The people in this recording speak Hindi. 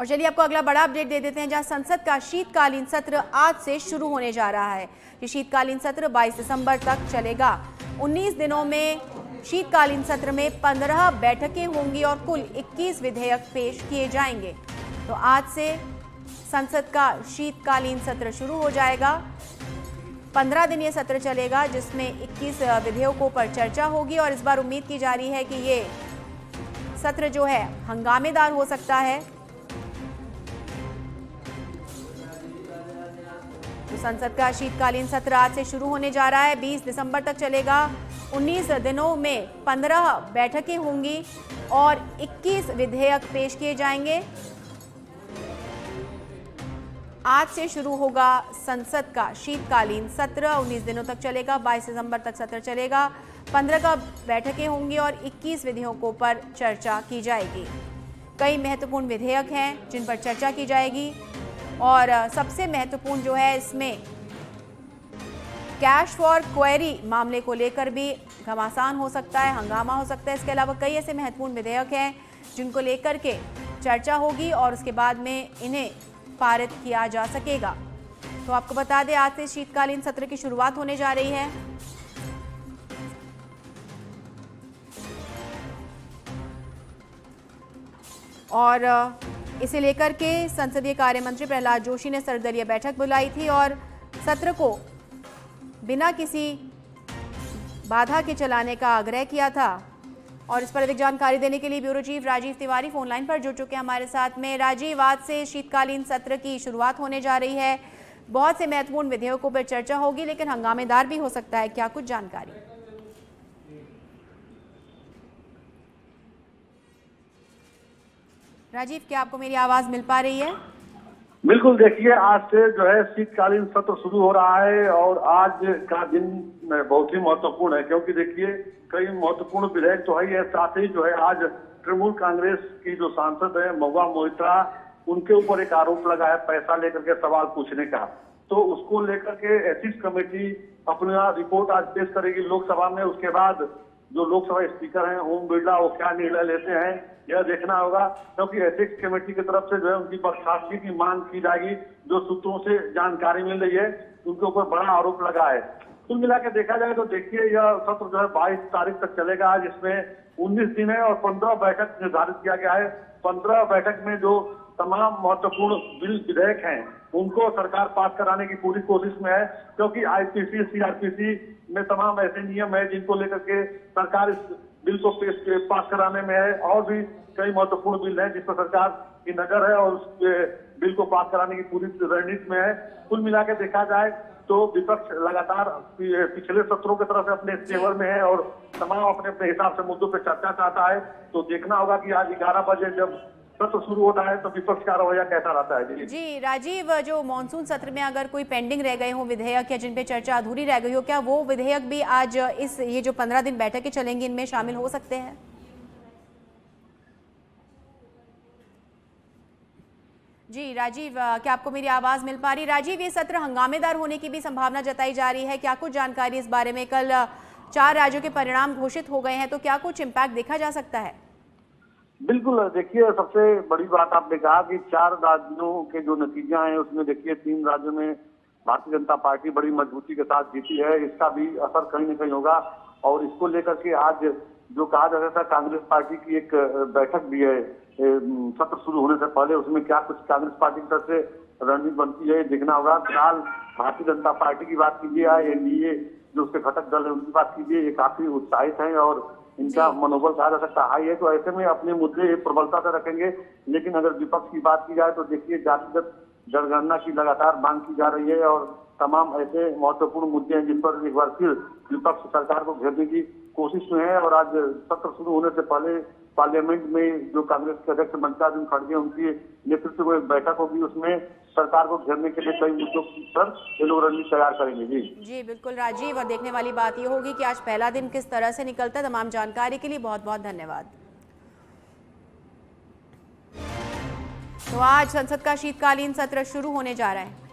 और चलिए आपको अगला बड़ा अपडेट दे देते हैं, जहां संसद का शीतकालीन सत्र आज से शुरू होने जा रहा है। ये शीतकालीन सत्र 22 दिसंबर तक चलेगा। 19 दिनों में शीतकालीन सत्र में 15 बैठकें होंगी और कुल 21 विधेयक पेश किए जाएंगे। तो आज से संसद का शीतकालीन सत्र शुरू हो जाएगा। 15 दिन ये सत्र चलेगा, जिसमें 21 विधेयकों पर चर्चा होगी और इस बार उम्मीद की जा रही है कि ये सत्र जो है हंगामेदार हो सकता है। तो संसद का शीतकालीन सत्र आज से शुरू होने जा रहा है, 20 दिसंबर तक चलेगा। 19 दिनों में 15 बैठकें होंगी और 21 विधेयक पेश किए जाएंगे। आज से शुरू होगा संसद का शीतकालीन सत्र, 19 दिनों तक चलेगा, 22 दिसंबर तक सत्र चलेगा। 15 बैठकें होंगी और 21 विधेयकों पर चर्चा की जाएगी। कई महत्वपूर्ण विधेयक हैं जिन पर चर्चा की जाएगी और सबसे महत्वपूर्ण जो है इसमें कैश फॉर क्वेरी मामले को लेकर भी घमासान हो सकता है, हंगामा हो सकता है। इसके अलावा कई ऐसे महत्वपूर्ण विधेयक हैं जिनको लेकर के चर्चा होगी और उसके बाद में इन्हें पारित किया जा सकेगा। तो आपको बता दें, आज से शीतकालीन सत्र की शुरुआत होने जा रही है। और इसे लेकर के संसदीय कार्य मंत्री प्रहलाद जोशी ने सर्वदलीय बैठक बुलाई थी और सत्र को बिना किसी बाधा के चलाने का आग्रह किया था। और इस पर अधिक जानकारी देने के लिए bureau chief Rajeev Tiwari phone line पर जुड़ चुके हैं हमारे साथ में। राजीव, आज से शीतकालीन सत्र की शुरुआत होने जा रही है। बहुत से महत्वपूर्ण विधेयकों पर चर्चा होगी, लेकिन हंगामेदार भी हो सकता है। क्या कुछ जानकारी? राजीव, क्या आपको मेरी आवाज मिल पा रही है? बिल्कुल, देखिए आज से जो है शीतकालीन सत्र शुरू हो रहा है और आज का दिन बहुत ही महत्वपूर्ण है, क्योंकि देखिए कई महत्वपूर्ण विधेयक तो है ही है, साथ ही जो है आज तृणमूल कांग्रेस की जो सांसद है महुआ मोइत्रा, उनके ऊपर एक आरोप लगा है पैसा लेकर के सवाल पूछने का। तो उसको लेकर के एथिक्स कमेटी अपना रिपोर्ट आज पेश करेगी लोकसभा में। उसके बाद जो लोकसभा स्पीकर हैं ओम बिरला, वो क्या निर्णय लेते हैं यह देखना होगा, क्योंकि एथिक्स कमेटी की तरफ से जो है उनकी बर्खास्तगी की मांग की जाएगी। जो सूत्रों से जानकारी मिल रही है उनके ऊपर बड़ा आरोप लगा है। कुल मिला के देखा जाए तो देखिए यह सत्र जो है 22 तारीख तक चलेगा, जिसमें 19 दिन है और 15 बैठक निर्धारित किया गया है। 15 बैठक में जो तमाम महत्वपूर्ण बिल विधेयक हैं उनको सरकार पास कराने की पूरी कोशिश में है, क्योंकि आईपीसी सीआरपीसी में तमाम ऐसे नियम है जिनको लेकर के सरकार इस बिल को पास कराने में है। और भी कई महत्वपूर्ण बिल हैं जिस पर सरकार की नजर है और उस बिल को पास कराने की पूरी रणनीति में है। कुल मिला के देखा जाए तो विपक्ष लगातार पिछले सत्रों की तरफ से अपने तेवर में है और तमाम अपने अपने हिसाब से मुद्दों पर चर्चा चाहता है। तो देखना होगा कि आज 11 बजे जब सत्र शुरू होता है तो विपक्ष का रवैया कैसा रहता है। जी राजीव, जो मॉनसून सत्र में अगर कोई पेंडिंग रह गए हो विधेयक या जिन पे चर्चा अधूरी रह गई हो, क्या वो विधेयक भी आज ये जो 15 दिन बैठकें चलेंगी इनमें शामिल हो सकते हैं? जी राजीव, क्या आपको मेरी आवाज मिल पा रही? राजीव, ये सत्र हंगामेदार होने की भी संभावना जताई जा रही है, क्या कुछ जानकारी इस बारे में? कल 4 राज्यों के परिणाम घोषित हो गए हैं, तो क्या कुछ इम्पैक्ट देखा जा सकता है? बिल्कुल, देखिए सबसे बड़ी बात आपने कहा कि 4 राज्यों के जो नतीजे हैं उसमें देखिए 3 राज्यों में भारतीय जनता पार्टी बड़ी मजबूती के साथ जीती है। इसका भी असर कहीं न कहीं होगा और इसको लेकर के आज जो कहा जा रहा था कांग्रेस पार्टी की एक बैठक भी है सत्र शुरू होने से पहले, उसमें क्या कुछ कांग्रेस पार्टी की तरफ से रणनीति बनती है देखना होगा। फिलहाल भारतीय जनता पार्टी की बात कीजिए या एनडीए जो उसके घटक दल है उनकी बात कीजिए, ये काफी उत्साहित है और इनका मनोबल कहा जा सकता हाई है। तो ऐसे में अपने मुद्दे प्रबलता से रखेंगे। लेकिन अगर विपक्ष की बात की जाए तो देखिए जातिगत जनगणना की लगातार मांग की जा रही है और तमाम ऐसे महत्वपूर्ण मुद्दे हैं जिस पर एक बार फिर विपक्ष सरकार को घेरने की कोशिश में है। और आज सत्र शुरू होने से पहले पार्लियामेंट में जो कांग्रेस के अध्यक्ष मल्लिकार्जुन खड़गे उनके नेतृत्व में एक बैठक होगी, उसमें सरकार को घेरने के लिए कई मुद्दों पर ये लोग रणनीति तैयार करेंगे। जी बिल्कुल राजीव, और देखने वाली बात ये होगी कि आज पहला दिन किस तरह से निकलता है। तमाम जानकारी के लिए बहुत बहुत धन्यवाद। तो आज संसद का शीतकालीन सत्र शुरू होने जा रहा है।